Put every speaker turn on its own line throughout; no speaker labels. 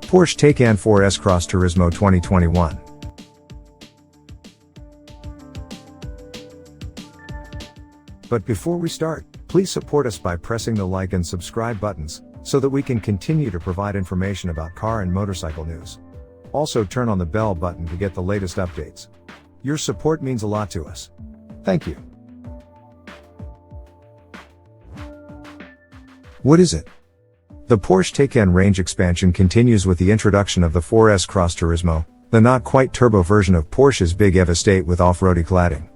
Porsche Taycan 4S Cross Turismo 2021. But before we start, please support us by pressing the like and subscribe buttons, so that we can continue to provide information about car and motorcycle news. Also turn on the bell button to get the latest updates. Your support means a lot to us. Thank you. What is it? The Porsche Taycan range expansion continues with the introduction of the 4S Cross Turismo, the not-quite turbo version of Porsche's Big EV estate with off-roady cladding.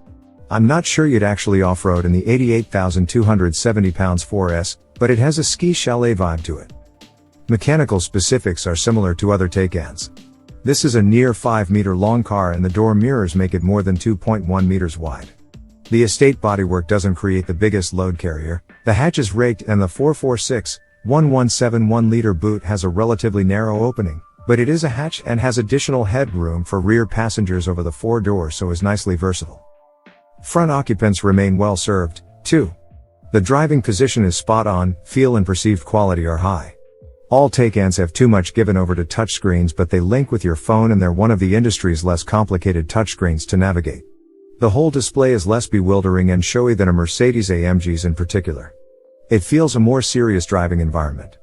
I'm not sure you'd actually off-road in the 88,270 pounds 4S, but it has a ski chalet vibe to it. Mechanical specifics are similar to other Taycans. This is a near-5-metre-long car and the door mirrors make it more than 2.1 meters wide. The estate bodywork doesn't create the biggest load carrier, the hatch is raked and the 446 1171-liter boot has a relatively narrow opening, but it is a hatch and has additional headroom for rear passengers over the four doors, so is nicely versatile. Front occupants remain well served, too. The driving position is spot on, feel and perceived quality are high. All Taycans have too much given over to touchscreens, but they link with your phone and they're one of the industry's less complicated touchscreens to navigate. The whole display is less bewildering and showy than a Mercedes-AMG's in particular. It feels a more serious driving environment.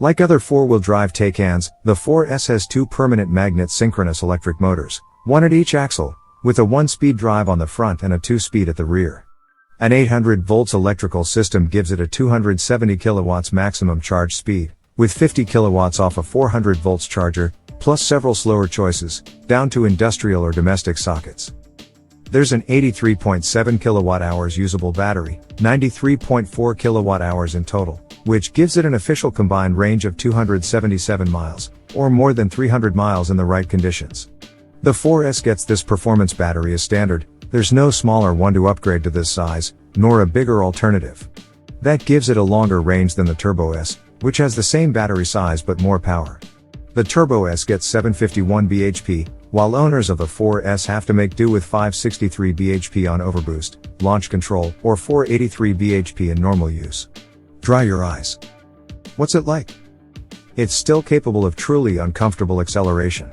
Like other four-wheel drive Taycans, the 4S has two permanent magnet synchronous electric motors, one at each axle, with a 1-speed drive on the front and a 2-speed at the rear. An 800 volts electrical system gives it a 270 kilowatts maximum charge speed, with 50 kilowatts off a 400 volts charger, plus several slower choices, down to industrial or domestic sockets. There's an 83.7 kilowatt-hours usable battery, 93.4 kilowatt-hours in total, which gives it an official combined range of 277 miles, or more than 300 miles in the right conditions. The 4S gets this performance battery as standard, there's no smaller one to upgrade to this size, nor a bigger alternative. That gives it a longer range than the Turbo S, which has the same battery size but more power. The Turbo S gets 751 bhp, while owners of the 4S have to make do with 563 bhp on overboost, launch control, or 483 bhp in normal use. Dry your eyes. What's it like? It's still capable of truly uncomfortable acceleration.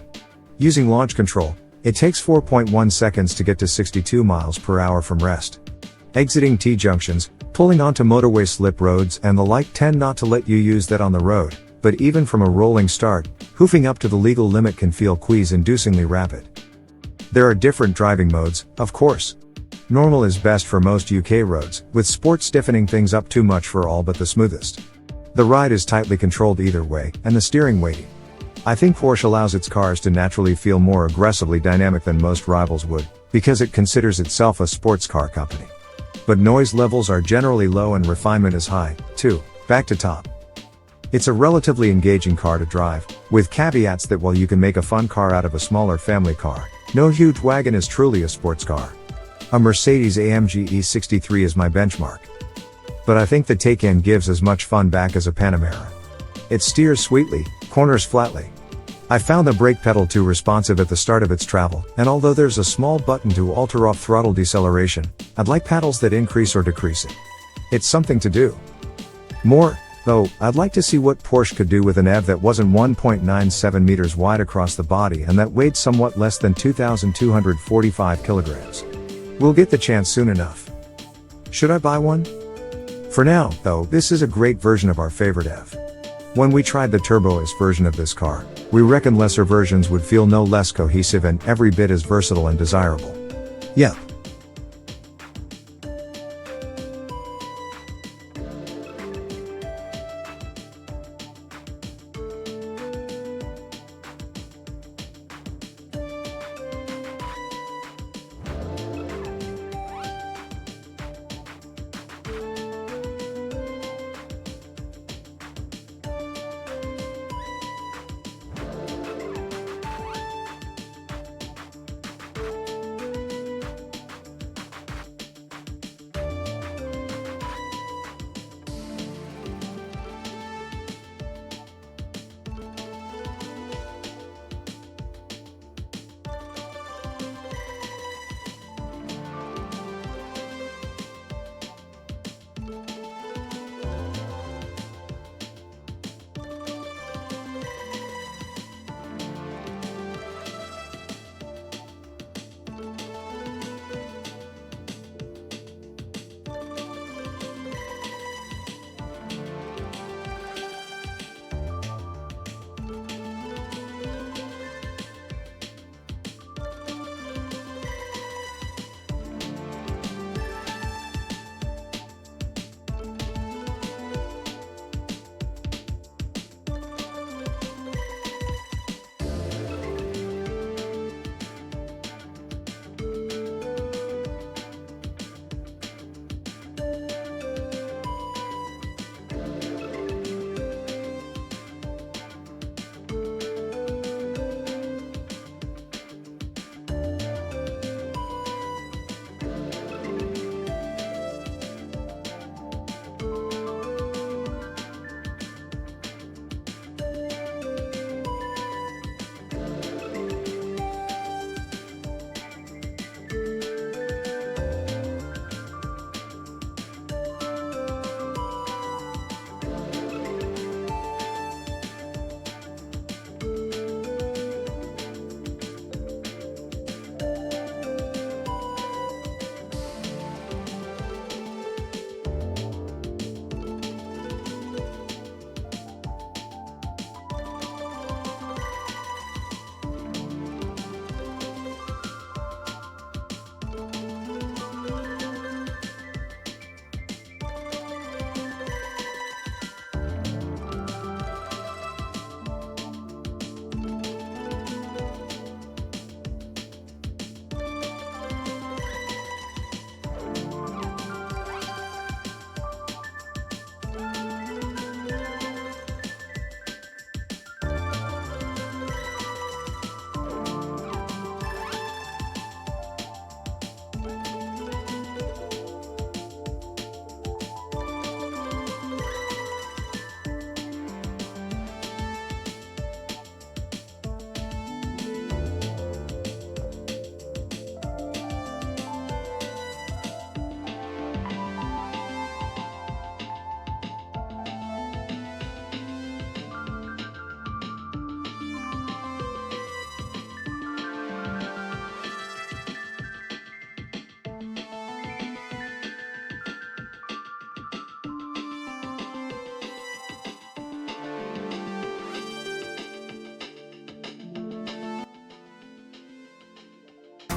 Using launch control, it takes 4.1 seconds to get to 62 miles per hour from rest. Exiting T-junctions, pulling onto motorway slip roads and the like tend not to let you use that on the road, but even from a rolling start, hoofing up to the legal limit can feel quease-inducingly rapid. There are different driving modes, of course. Normal is best for most UK roads, with sport stiffening things up too much for all but the smoothest. The ride is tightly controlled either way, and the steering weighty. I think Porsche allows its cars to naturally feel more aggressively dynamic than most rivals would, because it considers itself a sports car company. But noise levels are generally low and refinement is high, too, back to top. It's a relatively engaging car to drive, with caveats that while you can make a fun car out of a smaller family car, no huge wagon is truly a sports car. A Mercedes-AMG E63 is my benchmark. But I think the Taycan gives as much fun back as a Panamera. It steers sweetly, corners flatly. I found the brake pedal too responsive at the start of its travel, and although there's a small button to alter off-throttle deceleration, I'd like paddles that increase or decrease it. It's something to do. More, though, I'd like to see what Porsche could do with an EV that wasn't 1.97 meters wide across the body and that weighed somewhat less than 2,245 kilograms. We'll get the chance soon enough. Should I buy one? For now, though, this is a great version of our favorite EV. When we tried the Turbo S version of this car, we reckon lesser versions would feel no less cohesive and every bit as versatile and desirable. Yep.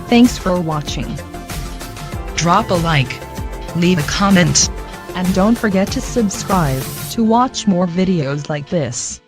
Thanks for watching.
Drop a like, leave a comment,
And don't forget to subscribe to watch more videos like this.